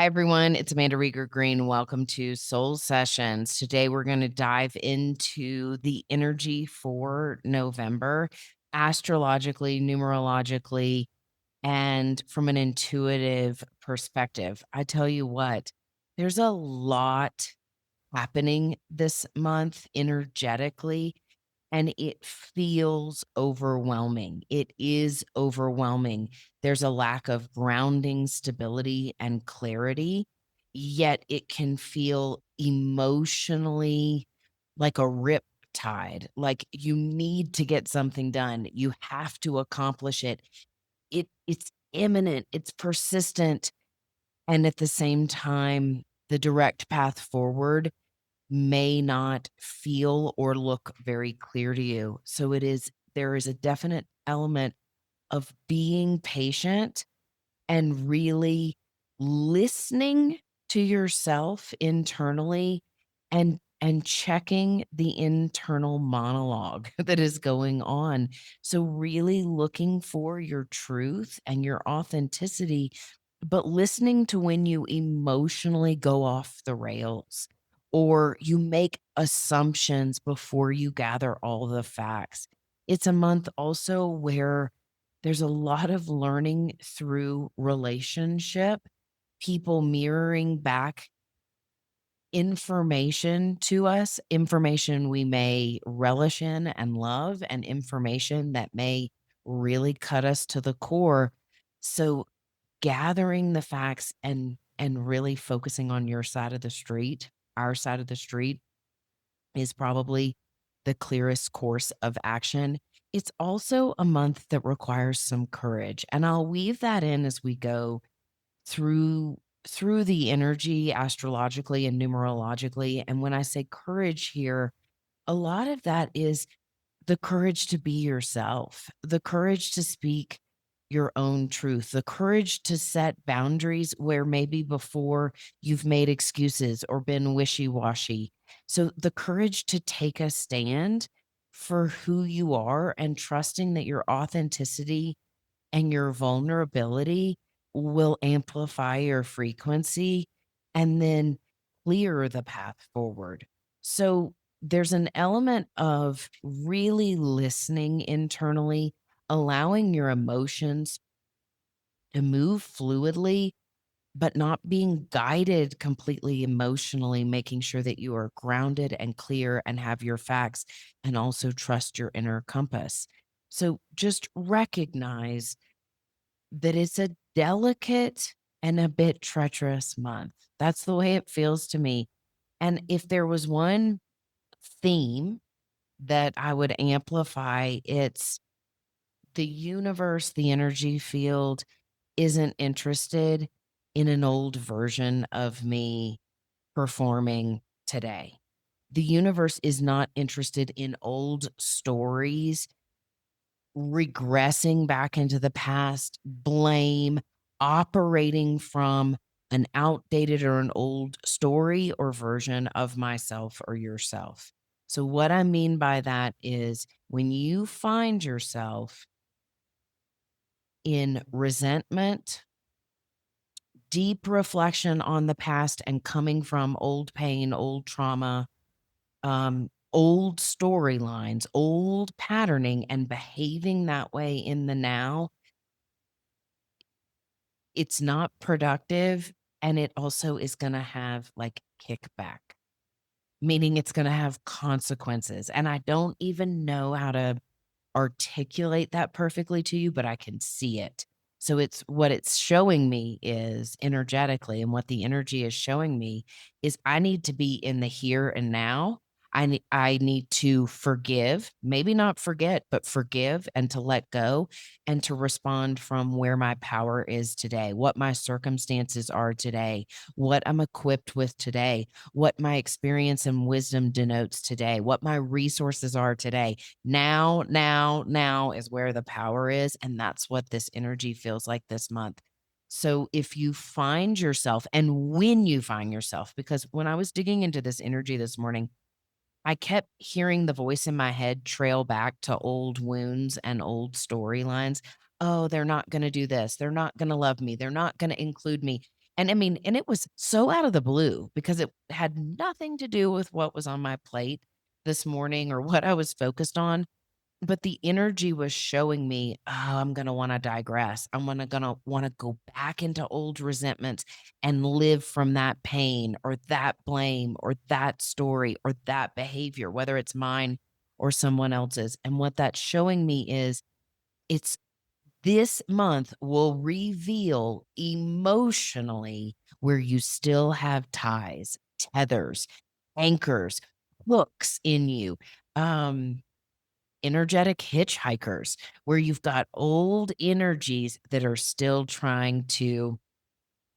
Hi, everyone. It's Amanda Rieger Green. Welcome to Soul Sessions. Today, we're going to dive into the energy for November, astrologically, numerologically, and from an intuitive perspective. I tell you what, there's a lot happening this month energetically, and it feels overwhelming. It is overwhelming. There's a lack of grounding, stability, and clarity, yet it can feel emotionally like a rip tide. Like you need to get something done. You have to accomplish it. It's imminent, it's persistent, and at the same time, the direct path forward may not feel or look very clear to you. So there is a definite element of being patient and really listening to yourself internally and checking the internal monologue that is going on. So really looking for your truth and your authenticity, but listening to when you emotionally go off the rails or you make assumptions before you gather all the facts. It's a month also where there's a lot of learning through relationship, people mirroring back information to us, information we may relish in and love, and information that may really cut us to the core. So gathering the facts and really focusing on your side of the street, our side of the street is probably the clearest course of action. It's also a month that requires some courage, and I'll weave that in as we go through the energy astrologically and numerologically. And when I say courage here, a lot of that is the courage to be yourself, the courage to speak your own truth, the courage to set boundaries where maybe before you've made excuses or been wishy washy. So, the courage to take a stand for who you are and trusting that your authenticity and your vulnerability will amplify your frequency and then clear the path forward. So there's an element of really listening internally, allowing your emotions to move fluidly, but not being guided completely emotionally, making sure that you are grounded and clear and have your facts and also trust your inner compass. So just recognize that it's a delicate and a bit treacherous month. That's the way it feels to me. And if there was one theme that I would amplify, it's the universe, the energy field isn't interested in an old version of me performing today. The universe is not interested in old stories regressing back into the past, blame, operating from an outdated or an old story or version of myself or yourself. So, what I mean by that is when you find yourself in resentment, deep reflection on the past, and coming from old pain, old trauma, old storylines, old patterning, and behaving that way in the now, it's not productive, and it also is gonna have, like, kickback, meaning it's gonna have consequences, and I don't even know how to articulate that perfectly to you, but I can see it. So it's what it's showing me is energetically, and what the energy is showing me is I need to be in the here and now. I need to forgive, maybe not forget, but forgive and to let go and to respond from where my power is today, what my circumstances are today, what I'm equipped with today, what my experience and wisdom denotes today, what my resources are today. Now is where the power is, and that's what this energy feels like this month. So if you find yourself and when you find yourself, because when I was digging into this energy this morning, I kept hearing the voice in my head trail back to old wounds and old storylines. Oh, they're not gonna do this. They're not gonna love me. They're not gonna include me. And I mean, and it was so out of the blue because it had nothing to do with what was on my plate this morning or what I was focused on. But the energy was showing me, "Oh, I'm gonna wanna digress. I'm gonna wanna go back into old resentments and live from that pain or that blame or that story or that behavior, whether it's mine or someone else's." And what that's showing me is it's this month will reveal emotionally where you still have ties, tethers, anchors, hooks in you. Um Energetic hitchhikers, where you've got old energies that are still trying to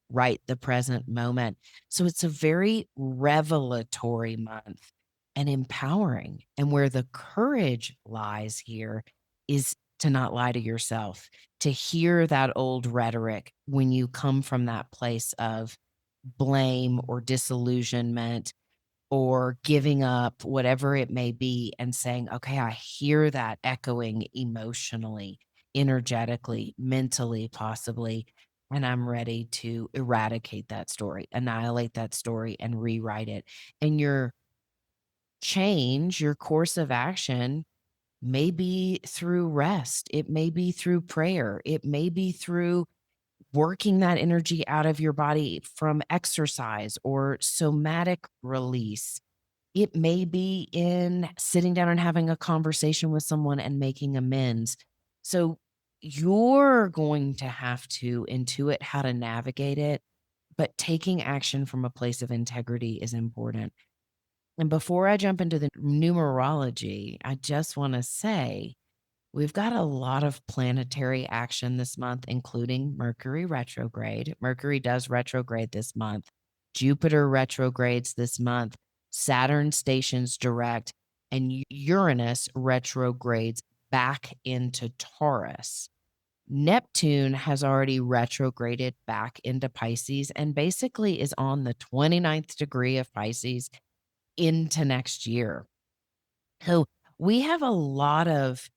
write the present moment. So it's a very revelatory month and empowering. And where the courage lies here is to not lie to yourself, to hear that old rhetoric when you come from that place of blame or disillusionment or giving up, whatever it may be, and saying, okay, I hear that echoing emotionally, energetically, mentally, possibly. And I'm ready to eradicate that story, annihilate that story, and rewrite it. And your change, your course of action may be through rest. It may be through prayer. It may be through working that energy out of your body from exercise or somatic release. It may be in sitting down and having a conversation with someone and making amends. So you're going to have to intuit how to navigate it, but taking action from a place of integrity is important. And before I jump into the numerology, I just want to say we've got a lot of planetary action this month, including Mercury retrograde. Mercury does retrograde this month. Jupiter retrogrades this month. Saturn stations direct, and Uranus retrogrades back into Taurus. Neptune has already retrograded back into Pisces and basically is on the 29th degree of Pisces into next year. So we have a lot of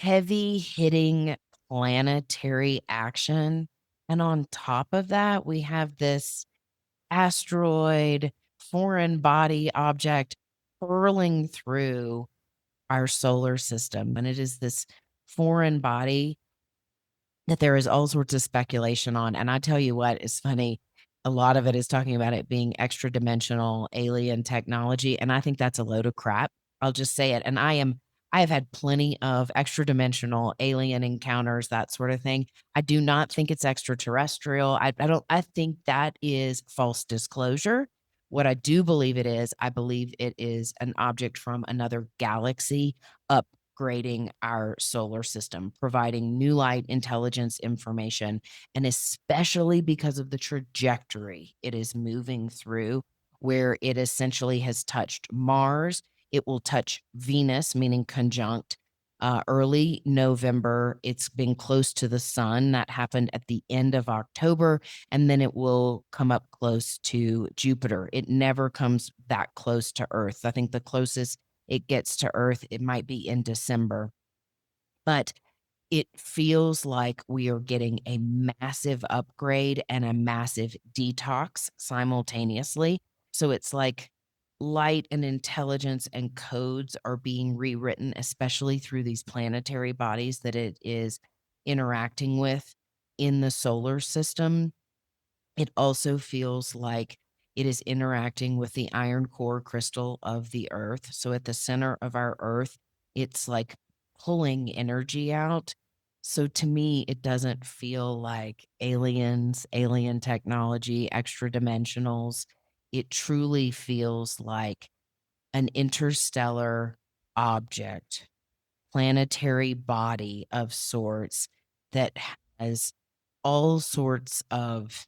heavy hitting planetary action. And on top of that, we have this asteroid, foreign body object hurling through our solar system. And it is this foreign body that there is all sorts of speculation on, and I tell you what is funny, a lot of it is talking about it being extra dimensional alien technology, and I think that's a load of crap. I'll just say it, and I have had plenty of extra dimensional alien encounters, that sort of thing. I do not think it's extraterrestrial. I don't I think that is false disclosure. What I do believe it is, I believe it is an object from another galaxy upgrading our solar system, providing new light, intelligence, information, and especially because of the trajectory it is moving through, where it essentially has touched Mars. It will touch Venus, meaning conjunct. Early November, it's been close to the sun. That happened at the end of October, and then it will come up close to Jupiter. It never comes that close to Earth. I think the closest it gets to Earth, it might be in December. But it feels like we are getting a massive upgrade and a massive detox simultaneously. So it's like light and intelligence and codes are being rewritten, especially through these planetary bodies that it is interacting with in the solar system. It also feels like it is interacting with the iron core crystal of the earth. So at the center of our earth, it's like pulling energy out. So to me, it doesn't feel like aliens, alien technology, extra dimensionals. It truly feels like an interstellar object, planetary body of sorts that has all sorts of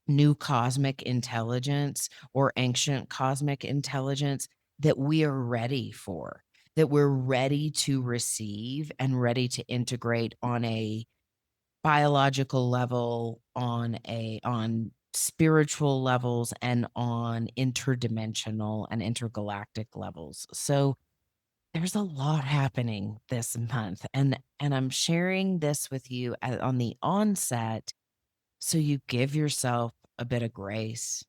new cosmic intelligence or ancient cosmic intelligence that we are ready for, that we're ready to receive and ready to integrate on a biological level, on spiritual levels, and on interdimensional and intergalactic levels. So there's a lot happening this month, and I'm sharing this with you on the onset So you give yourself a bit of grace.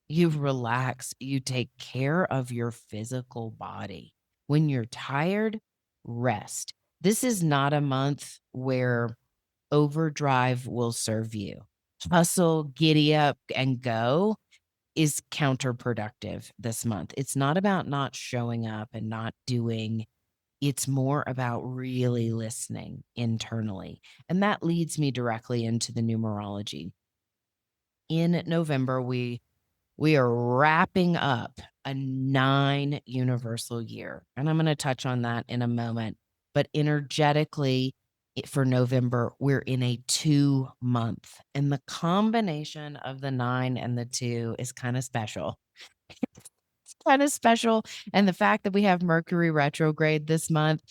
You relax, you take care of your physical body. When you're tired, rest. This is not a month where overdrive will serve you. Hustle, giddy up, and go is counterproductive this month. It's not about not showing up and not doing, it's more about really listening internally. And that leads me directly into the numerology. In November, we are wrapping up a 9 universal year, and I'm gonna touch on that in a moment, but energetically, for November, we're in a 2 month, and the combination of the 9 and the 2 is kinda special. It's kinda special, and the fact that we have Mercury retrograde this month,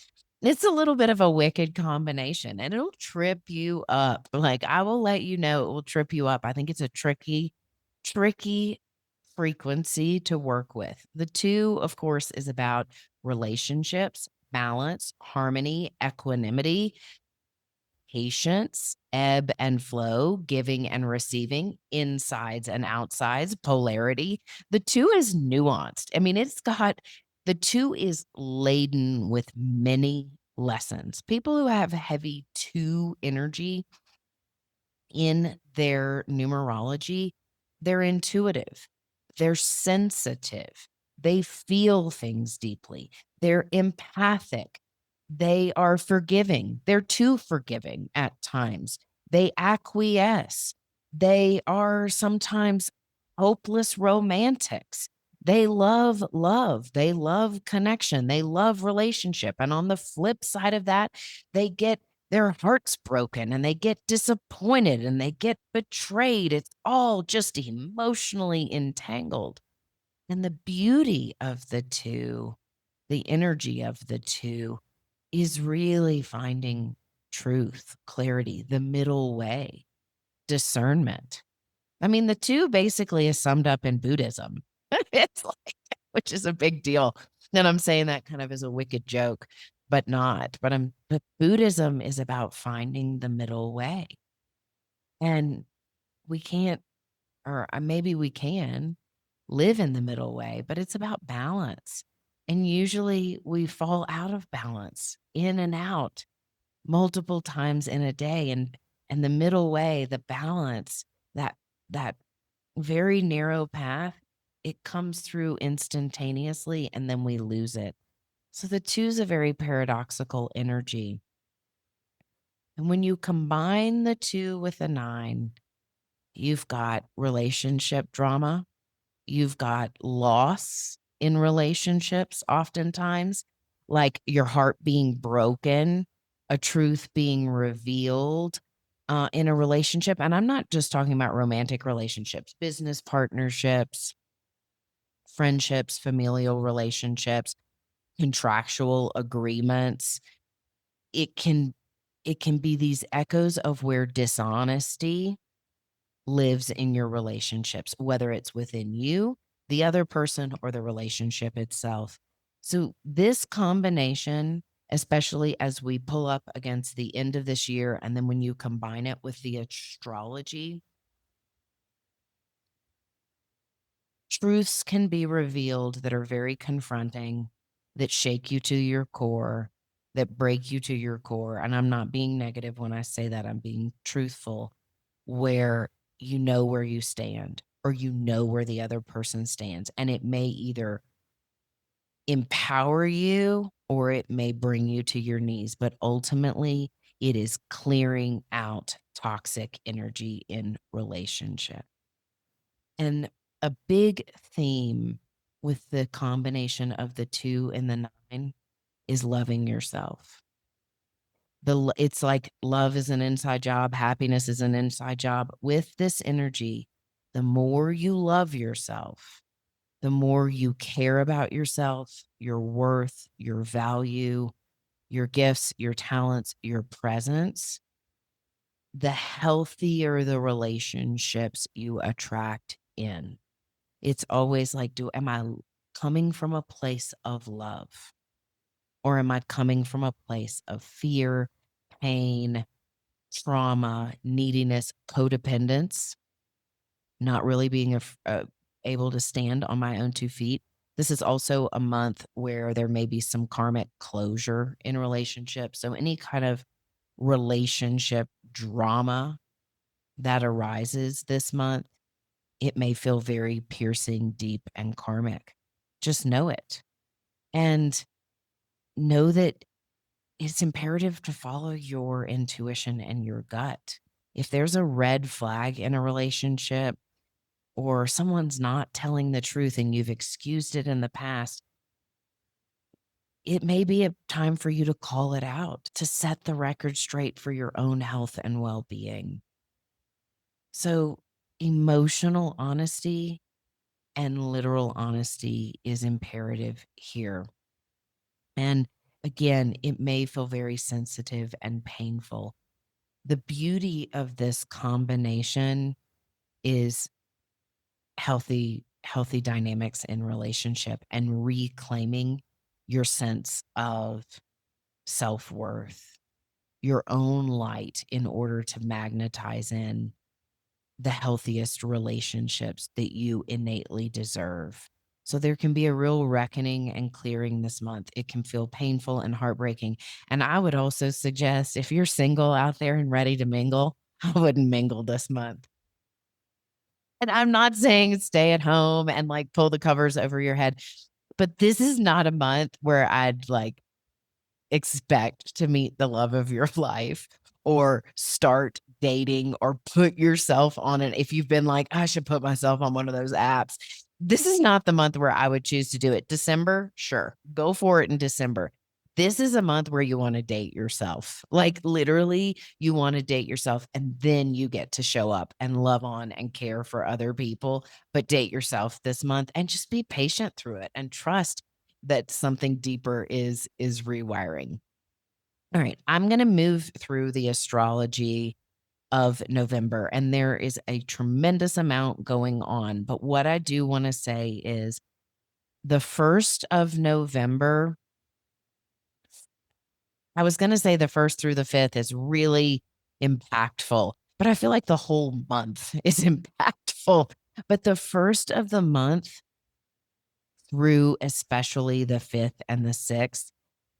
it's a little bit of a wicked combination, and it'll trip you up. Like, I will let you know it will trip you up. I think it's a tricky frequency to work with. The 2, of course, is about relationships, balance, harmony, equanimity, patience, ebb and flow, giving and receiving, insides and outsides, polarity. The 2 is nuanced. I mean, the 2 is laden with many lessons. People who have heavy 2 energy in their numerology, they're intuitive, they're sensitive, they feel things deeply, they're empathic, they are forgiving, they're too forgiving at times, they acquiesce, they are sometimes hopeless romantics. They love love, they love connection, they love relationship. And on the flip side of that, they get their hearts broken and they get disappointed and they get betrayed. It's all just emotionally entangled. And the beauty of the 2, the energy of the 2, is really finding truth, clarity, the middle way, discernment. I mean, the 2 basically is summed up in Buddhism. It's like, which is a big deal. And I'm saying that kind of as a wicked joke, but not. But Buddhism is about finding the middle way. And we can't, or maybe we can live in the middle way, but it's about balance. And usually we fall out of balance, in and out, multiple times in a day. And the middle way, the balance, that that very narrow path, it comes through instantaneously and then we lose it. So the 2 is a very paradoxical energy. And when you combine the 2 with a 9, you've got relationship drama, you've got loss in relationships oftentimes, like your heart being broken, a truth being revealed, in a relationship. And I'm not just talking about romantic relationships, business partnerships, friendships, familial relationships, contractual agreements. It can it can be these echoes of where dishonesty lives in your relationships, whether it's within you, the other person, or the relationship itself. So this combination, especially as we pull up against the end of this year, and then when you combine it with the astrology, truths can be revealed that are very confronting, that shake you to your core, that break you to your core. And I'm not being negative when I say that, I'm being truthful, where you know where you stand or you know where the other person stands. And it may either empower you or it may bring you to your knees. But ultimately, it is clearing out toxic energy in relationship. And a big theme with the combination of the 2 and the 9 is loving yourself. It's like love is an inside job, happiness is an inside job. With this energy, the more you love yourself, the more you care about yourself, your worth, your value, your gifts, your talents, your presence, the healthier the relationships you attract in. It's always like, am I coming from a place of love? Or am I coming from a place of fear, pain, trauma, neediness, codependence, not really being able to stand on my own 2 feet. This is also a month where there may be some karmic closure in relationships. So any kind of relationship drama that arises this month, it may feel very piercing, deep, and karmic. Just know it. And know that it's imperative to follow your intuition and your gut. If there's a red flag in a relationship or someone's not telling the truth and you've excused it in the past, it may be a time for you to call it out, to set the record straight for your own health and well being. So, emotional honesty and literal honesty is imperative here. And again, it may feel very sensitive and painful. The beauty of this combination is healthy dynamics in relationship and reclaiming your sense of self-worth, your own light in order to magnetize in the healthiest relationships that you innately deserve. So there can be a real reckoning and clearing this month. It can feel painful and heartbreaking. And I would also suggest if you're single out there and ready to mingle, I wouldn't mingle this month. And I'm not saying stay at home and like pull the covers over your head, but this is not a month where I'd like expect to meet the love of your life or start dating or put yourself on it. If you've been like, I should put myself on one of those apps, this is not the month where I would choose to do it. December, sure, go for it in December. This is a month where you want to date yourself. Like literally, you want to date yourself and then you get to show up and love on and care for other people. But date yourself this month and just be patient through it and trust that something deeper is rewiring. All right, I'm going to move through the astrology of November and there is a tremendous amount going on, but what I do want to say is the 1st of November, I was going to say the 1st through the 5th is really impactful, but I feel like the whole month is impactful. But the 1st of the month through especially the 5th and the 6th,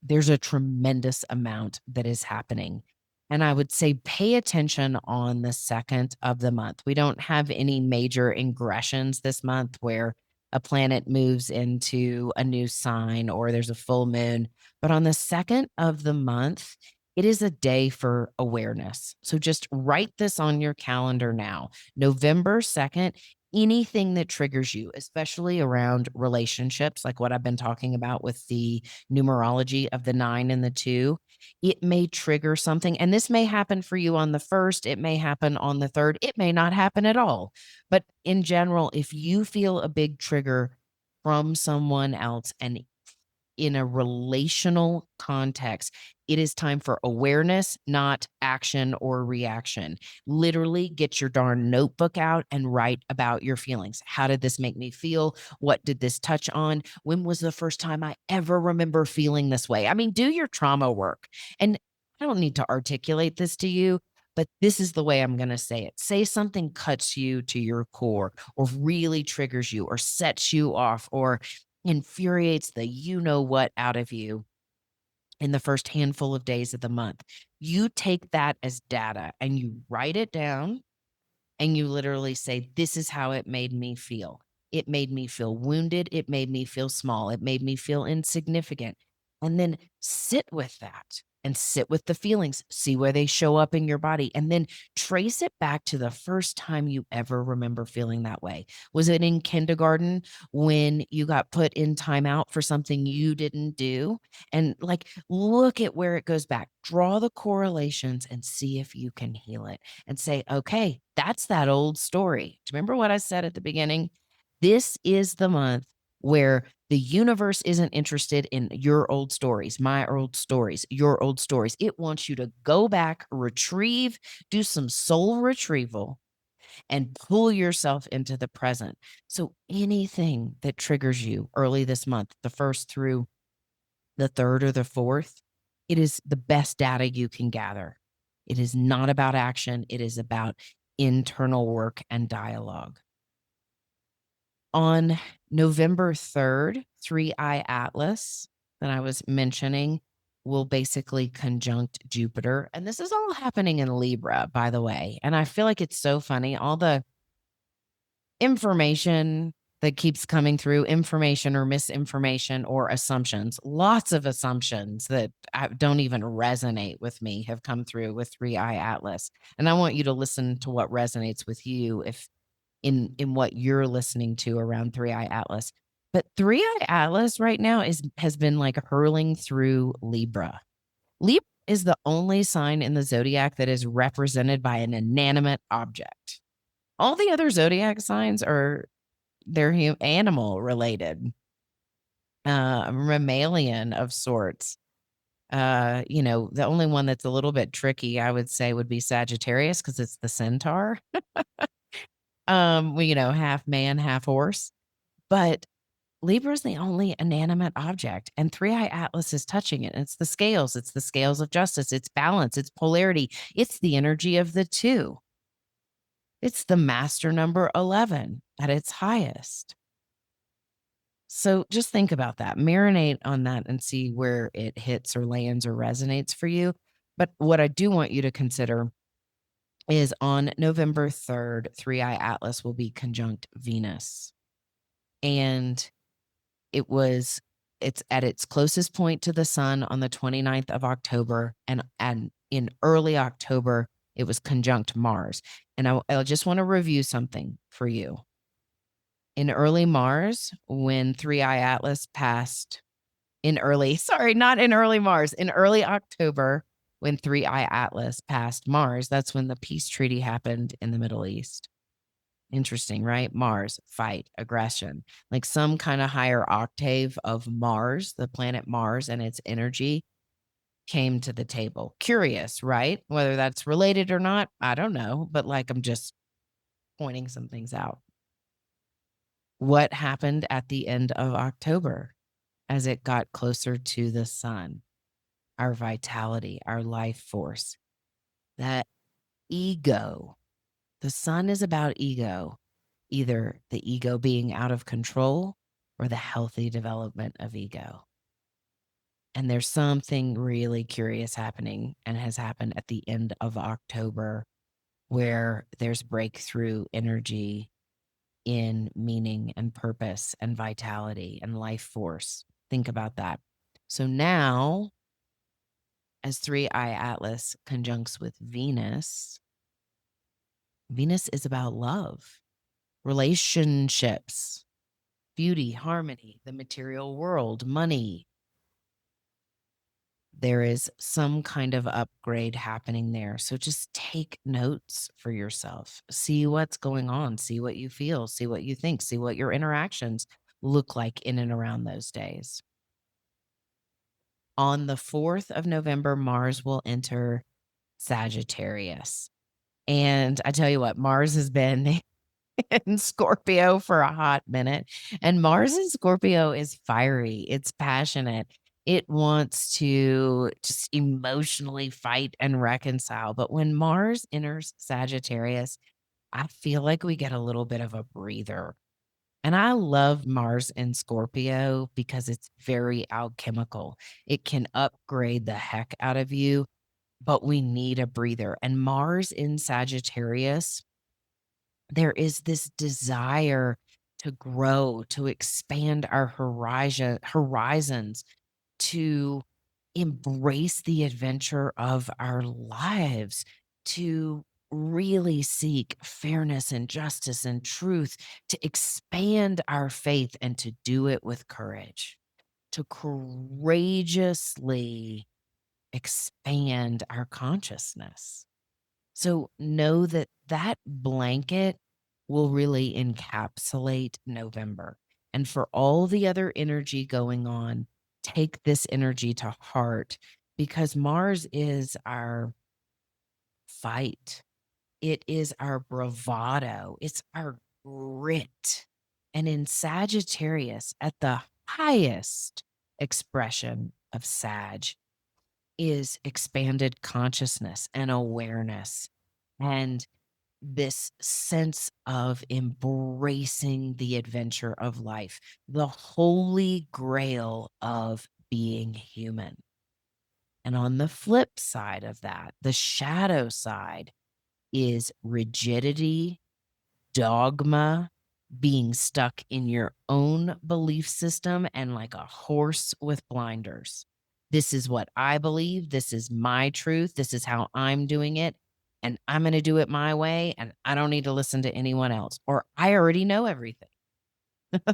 there's a tremendous amount that is happening. And I would say pay attention on the 2nd of the month. We don't have any major ingressions this month where a planet moves into a new sign or there's a full moon. But on the 2nd of the month, it is a day for awareness. So just write this on your calendar now. November 2nd, anything that triggers you, especially around relationships, like what I've been talking about with the numerology of the 9 and the 2, it may trigger something. And this may happen for you on the 1st, it may happen on the 3rd, it may not happen at all. But in general, if you feel a big trigger from someone else and in a relational context, it is time for awareness, not action or reaction. Literally get your darn notebook out and write about your feelings. How did this make me feel? What did this touch on? When was the first time I ever remember feeling this way? I mean, do your trauma work. And I don't need to articulate this to you, but this is the way I'm going to say it. Say something cuts you to your core or really triggers you or sets you off or infuriates the you know what out of you in the first handful of days of the month. You take that as data and you write it down and you literally say, this is how it made me feel. It made me feel wounded. It made me feel small. It made me feel insignificant. And then sit with that and sit with the feelings, see where they show up in your body, and then trace it back to the first time you ever remember feeling that way. Was it in kindergarten when you got put in timeout for something you didn't do? And like, look at where it goes back, draw the correlations and see if you can heal it and say, okay, that's that old story. Do you remember what I said at the beginning? This is the month where the universe isn't interested in your old stories, my old stories, your old stories. It wants you to go back, retrieve, do some soul retrieval, and pull yourself into the present. So anything that triggers you early this month, the 1st through the 3rd or the 4th, it is the best data you can gather. It is not about action. It is about internal work and dialogue. On November 3rd, 3i Atlas that I was mentioning will basically conjunct Jupiter. And this is all happening in Libra, by the way. And I feel like it's so funny. All the information that keeps coming through, information or misinformation or assumptions, lots of assumptions that don't even resonate with me have come through with 3i Atlas. And I want you to listen to what resonates with you if in what you're listening to around 3i Atlas. But 3i Atlas right now has been like hurling through Libra. Libra is the only sign in the zodiac that is represented by an inanimate object. All the other zodiac signs they're animal related, mammalian of sorts. The only one that's a little bit tricky, I would say, would be Sagittarius because it's the centaur. Half man, half horse. But Libra's the only inanimate object, and 3i Atlas is touching it. It's the scales. It's the scales of justice. It's balance. It's polarity. It's the energy of the two. It's the master number 11 at its highest. So just think about that. Marinate on that and see where it hits or lands or resonates for you. But what I do want you to consider is on November 3rd, 3i Atlas will be conjunct Venus. And it's at its closest point to the sun on the 29th of October. And in early October, it was conjunct Mars. And I just want to review something for you. In early Mars, when 3i Atlas passed not in early Mars, in early October, when 3i Atlas passed Mars, that's when the peace treaty happened in the Middle East. Interesting, right? Mars, fight, aggression, like some kind of higher octave of Mars, the planet Mars and its energy came to the table. Curious, right? Whether that's related or not, I don't know, but like I'm just pointing some things out. What happened at the end of October as it got closer to the sun? Our vitality, our life force, that ego. The sun is about ego, either the ego being out of control or the healthy development of ego. And there's something really curious happening and has happened at the end of October where there's breakthrough energy in meaning and purpose and vitality and life force. Think about that. So now, as 3i Atlas conjuncts with Venus, Venus is about love, relationships, beauty, harmony, the material world, money. There is some kind of upgrade happening there. So just take notes for yourself. See what's going on. See what you feel. See what you think. See what your interactions look like in and around those days. On the 4th of November, Mars will enter Sagittarius. And I tell you what, Mars has been in Scorpio for a hot minute. And Mars in Scorpio is fiery, it's passionate. It wants to just emotionally fight and reconcile. But when Mars enters Sagittarius, I feel like we get a little bit of a breather. And I love Mars in Scorpio because it's very alchemical. It can upgrade the heck out of you, but we need a breather. And Mars in Sagittarius, there is this desire to grow, to expand our horizons, to embrace the adventure of our lives, to really seek fairness and justice and truth, to expand our faith and to do it with courage, to courageously expand our consciousness. So know that that blanket will really encapsulate November. And for all the other energy going on, take this energy to heart because Mars is our fight. It is our bravado. It's our grit. And in Sagittarius, at the highest expression of Sag, is expanded consciousness and awareness and this sense of embracing the adventure of life, the holy grail of being human. And on the flip side of that, the shadow side is rigidity, dogma, being stuck in your own belief system and like a horse with blinders. This is what I believe. This is my truth. This is how I'm doing it. And I'm going to do it my way. And I don't need to listen to anyone else, or I already know everything.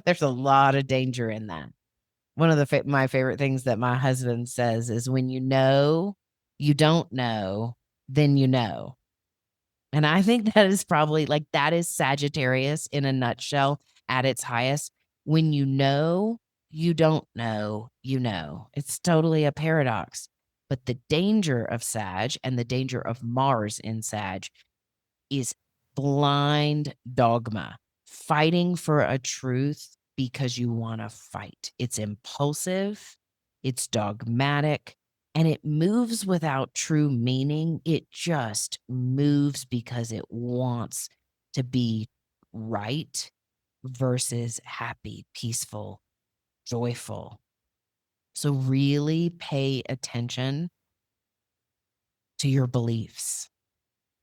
There's a lot of danger in that. One of my favorite things that my husband says is when you know you don't know, then you know. And I think that is probably like that is Sagittarius in a nutshell at its highest. When you know, you don't know, you know. It's totally a paradox. But the danger of Sag and the danger of Mars in Sag is blind dogma, fighting for a truth because you want to fight. It's impulsive, it's dogmatic, and it moves without true meaning. It just moves because it wants to be right versus happy, peaceful, joyful. So, really pay attention to your beliefs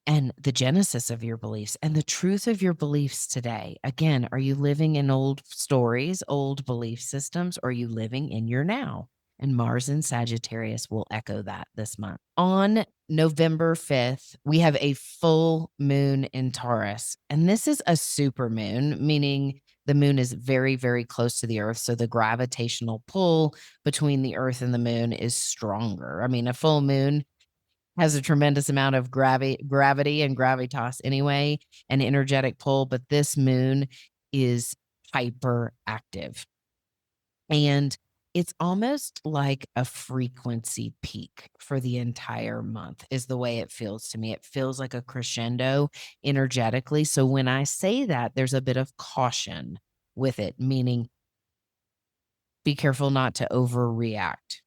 and the genesis of your beliefs and the truth of your beliefs today. Again, are you living in old stories, old belief systems, or are you living in your now? And Mars and Sagittarius will echo that this month. On November 5th, we have a full moon in Taurus. And this is a super moon, meaning the moon is very, very close to the earth. So the gravitational pull between the earth and the moon is stronger. I mean, a full moon has a tremendous amount of gravity and gravitas anyway, an energetic pull, but this moon is hyperactive. And it's almost like a frequency peak for the entire month, is the way it feels to me. It feels like a crescendo energetically. So when I say that, there's a bit of caution with it, meaning be careful not to overreact.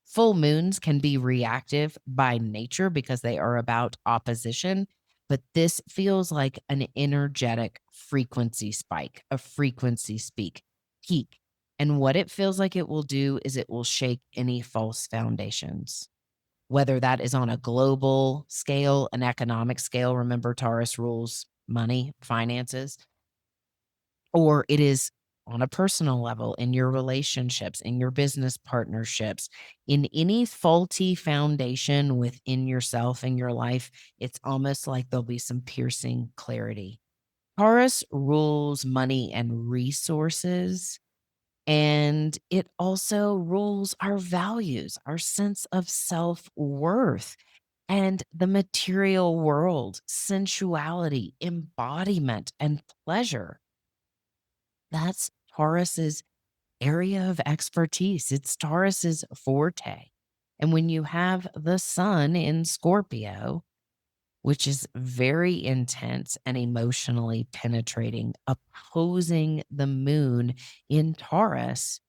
Full moons can be reactive by nature because they are about opposition, but this feels like an energetic frequency spike, a frequency peak. And what it feels like it will do is it will shake any false foundations, whether that is on a global scale, an economic scale. Remember, Taurus rules money, finances, or it is on a personal level in your relationships, in your business partnerships, in any faulty foundation within yourself and your life. It's almost like there'll be some piercing clarity. Taurus rules money and resources, and it also rules our values, our sense of self-worth, and the material world, sensuality, embodiment, and pleasure. That's Taurus's area of expertise. It's Taurus's forte. And when you have the sun in Scorpio, which is very intense and emotionally penetrating, opposing the moon in Taurus,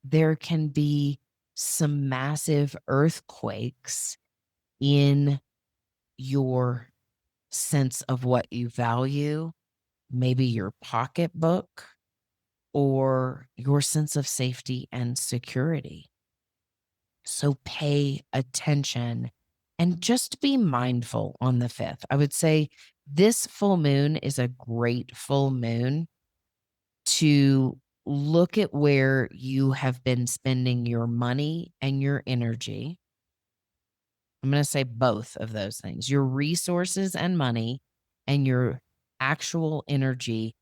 there can be some massive earthquakes in your sense of what you value, maybe your pocketbook, or your sense of safety and security. So pay attention and just be mindful on the 5th. I would say this full moon is a great full moon to look at where you have been spending your money and your energy. I'm going to say both of those things, your resources and money and your actual energy,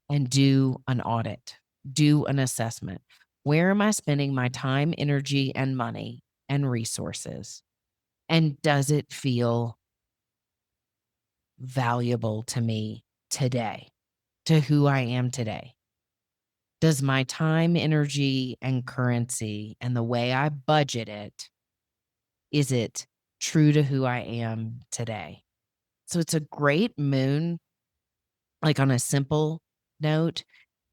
and do an audit, do an assessment. Where am I spending my time, energy, and money and resources? And does it feel valuable to me today, to who I am today? Does my time, energy, and currency and the way I budget it, is it true to who I am today? So it's a great moon, like on a simple note,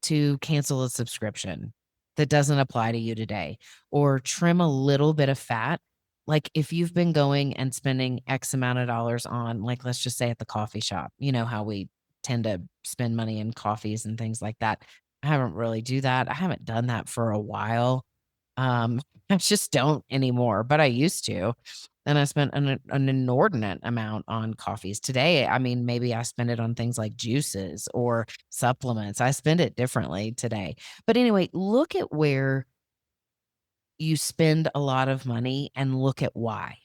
to cancel a subscription that doesn't apply to you today, or trim a little bit of fat Like, if you've been going and spending X amount of dollars on, like, let's just say at the coffee shop, you know how we tend to spend money in coffees and things like that. I haven't really do that. I haven't done that for a while. I just don't anymore, but I used to. And I spent an inordinate amount on coffees. Today, I mean, maybe I spend it on things like juices or supplements. I spend it differently today. But anyway, look at where you spend a lot of money and look at why.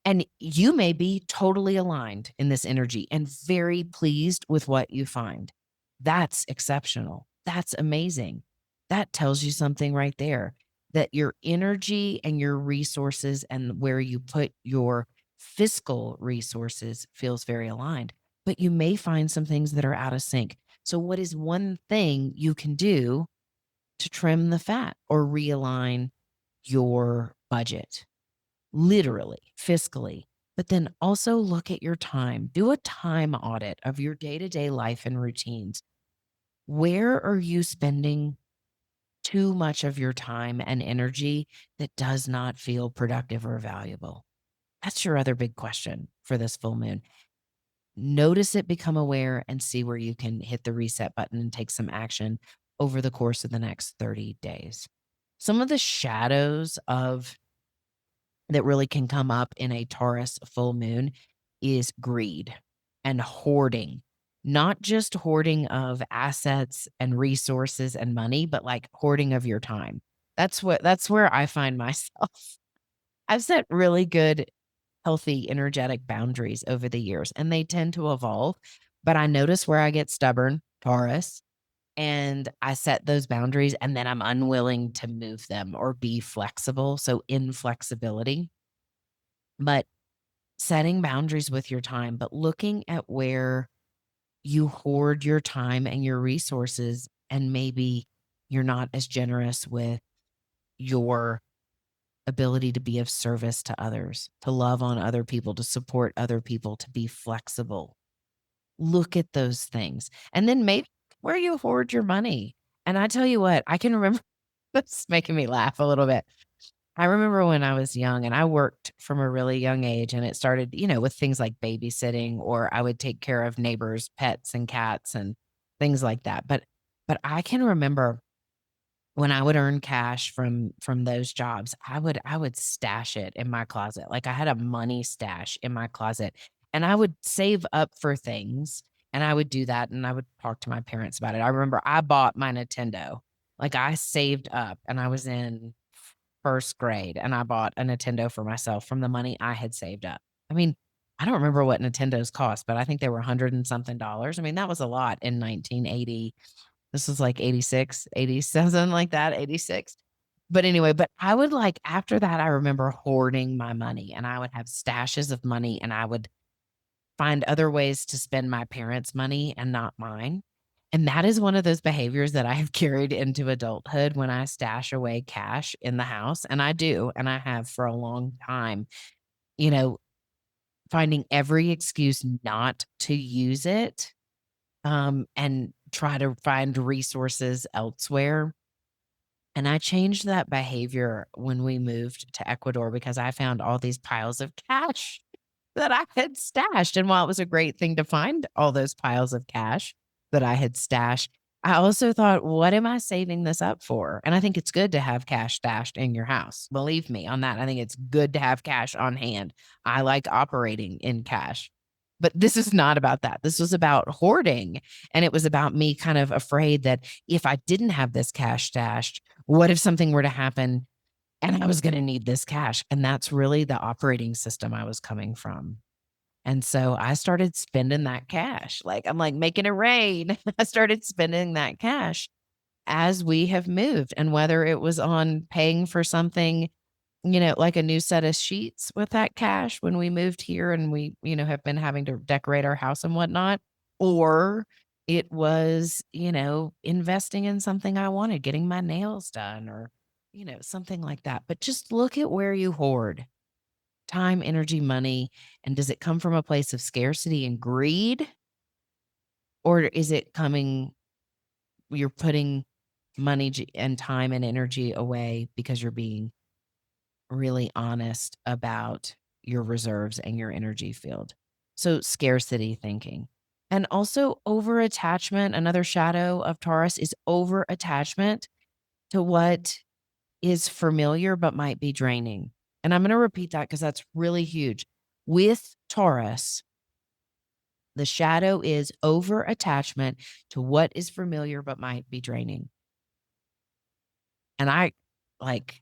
And you may be totally aligned in this energy and very pleased with what you find. That's exceptional. That's amazing. That tells you something right there, that your energy and your resources and where you put your fiscal resources feels very aligned. But you may find some things that are out of sync. So, what is one thing you can do to trim the fat or realign your budget? Literally, fiscally, but then also look at your time. Do a time audit of your day to day life and routines. Where are you spending too much of your time and energy that does not feel productive or valuable? That's your other big question for this full moon. Notice it, become aware, and see where you can hit the reset button and take some action over the course of the next 30 days. Some of the shadows of that really can come up in a Taurus full moon is greed and hoarding. Not just hoarding of assets and resources and money, but like hoarding of your time. That's where I find myself. I've set really good, healthy, energetic boundaries over the years, and they tend to evolve. But I notice where I get stubborn, Taurus, and I set those boundaries and then I'm unwilling to move them or be flexible. So inflexibility. But setting boundaries with your time, but looking at where you hoard your time and your resources, and maybe you're not as generous with your ability to be of service to others, to love on other people, to support other people, to be flexible. Look at those things. And then maybe where you hoard your money. And I tell you what, I can remember that's making me laugh a little bit. I remember when I was young and I worked from a really young age, and it started, with things like babysitting, or I would take care of neighbors' pets and cats and things like that. But I can remember when I would earn cash from those jobs, I would stash it in my closet. Like, I had a money stash in my closet, and I would save up for things, and I would do that, and I would talk to my parents about it. I remember I bought my Nintendo. Like, I saved up, and I was in 1st grade, and I bought a Nintendo for myself from the money I had saved up. I mean, I don't remember what Nintendos cost, but I think they were 100 and something dollars. I mean, that was a lot in 1980. This was like 86, 80, something like that, 86. But anyway, but I would like, after that, I remember hoarding my money, and I would have stashes of money, and I would find other ways to spend my parents' money and not mine. And that is one of those behaviors that I have carried into adulthood when I stash away cash in the house. And I do, and I have for a long time, you know, finding every excuse not to use it, and try to find resources elsewhere. And I changed that behavior when we moved to Ecuador because I found all these piles of cash that I had stashed. And while it was a great thing to find all those piles of cash that I had stashed, I also thought, what am I saving this up for? And I think it's good to have cash stashed in your house. Believe me on that. I think it's good to have cash on hand. I like operating in cash. But this is not about that. This was about hoarding. And it was about me kind of afraid that if I didn't have this cash stashed, what if something were to happen and I was gonna need this cash? And that's really the operating system I was coming from. And so I started spending that cash. Like, I'm like, making it rain. I started spending that cash as we have moved. And whether it was on paying for something, like a new set of sheets with that cash when we moved here and we, have been having to decorate our house and whatnot, or it was, investing in something I wanted, getting my nails done, or, something like that. But just look at where you hoard time, energy, money. And does it come from a place of scarcity and greed? Or is it coming, you're putting money and time and energy away because you're being really honest about your reserves and your energy field. So, scarcity thinking. And also over attachment. Another shadow of Taurus is over attachment to what is familiar but might be draining. And I'm going to repeat that because that's really huge. With Taurus, the shadow is over attachment to what is familiar but might be draining. And I like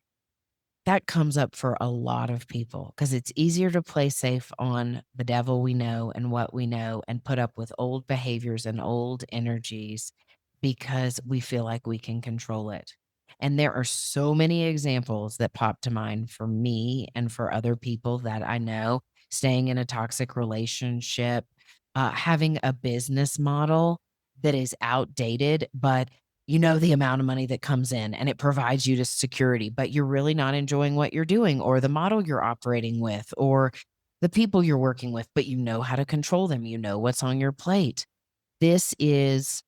that comes up for a lot of people because it's easier to play safe on the devil we know and what we know and put up with old behaviors and old energies because we feel like we can control it. And there are so many examples that pop to mind for me and for other people that I know staying in a toxic relationship, having a business model that is outdated, but you know the amount of money that comes in and it provides you to security, but you're really not enjoying what you're doing or the model you're operating with or the people you're working with, but you know how to control them. You know what's on your plate. This is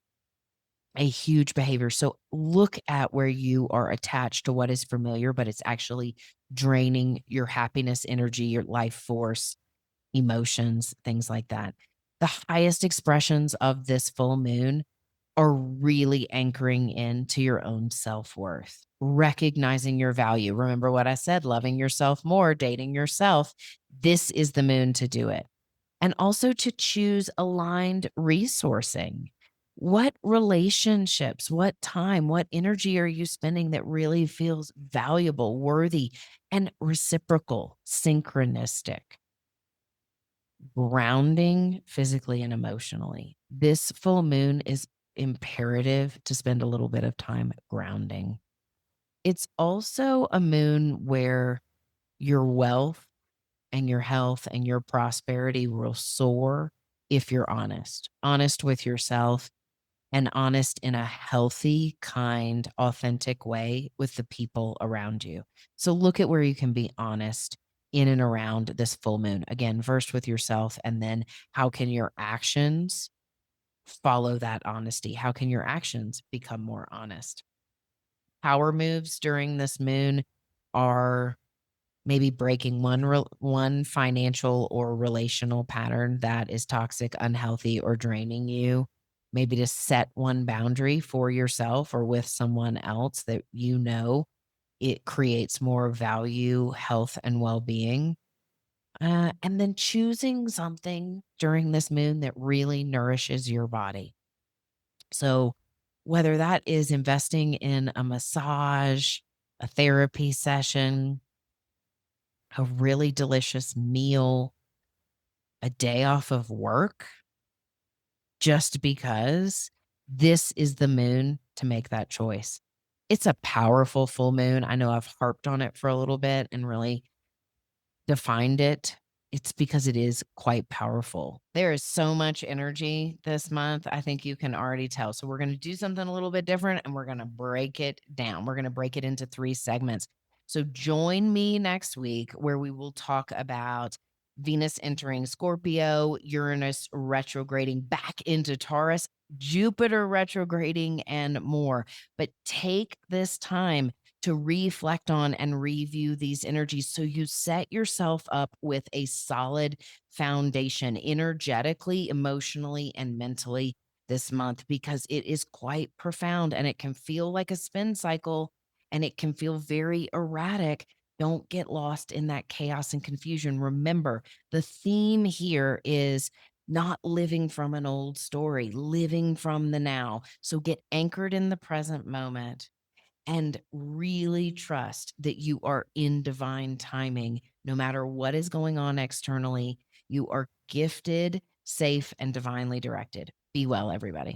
a huge behavior. So look at where you are attached to what is familiar, but it's actually draining your happiness, energy, your life force, emotions, things like that. The highest expressions of this full moon are really anchoring into your own self-worth, recognizing your value. Remember what I said, loving yourself more, dating yourself. This is the moon to do it. And also to choose aligned resourcing. What relationships, what time, what energy are you spending that really feels valuable, worthy, and reciprocal, synchronistic? Grounding physically and emotionally. This full moon is imperative to spend a little bit of time grounding. It's also a moon where your wealth and your health and your prosperity will soar if you're honest, honest with yourself and honest in a healthy, kind, authentic way with the people around you. So look at where you can be honest in and around this full moon. Again, first with yourself, and then how can your actions follow that honesty? How can your actions become more honest? Power moves during this moon are maybe breaking one financial or relational pattern that is toxic, unhealthy, or draining you. Maybe to set one boundary for yourself or with someone else that you know it creates more value, health, and well-being. And then choosing something during this moon that really nourishes your body. So whether that is investing in a massage, a therapy session, a really delicious meal, a day off of work, just because this is the moon to make that choice. It's a powerful full moon. I know I've harped on it for a little bit and really defined it. It's because it is quite powerful. There is so much energy this month. I think you can already tell. So, we're going to do something a little bit different and we're going to break it down. We're going to break it into 3 segments. So, join me next week where we will talk about Venus entering Scorpio, Uranus retrograding back into Taurus, Jupiter retrograding, and more. But take this time to reflect on and review these energies so you set yourself up with a solid foundation energetically, emotionally, and mentally this month because it is quite profound and it can feel like a spin cycle and it can feel very erratic. Don't get lost in that chaos and confusion. Remember, the theme here is not living from an old story, living from the now. So get anchored in the present moment and really trust that you are in divine timing. No matter what is going on externally, you are gifted, safe, and divinely directed. Be well, everybody.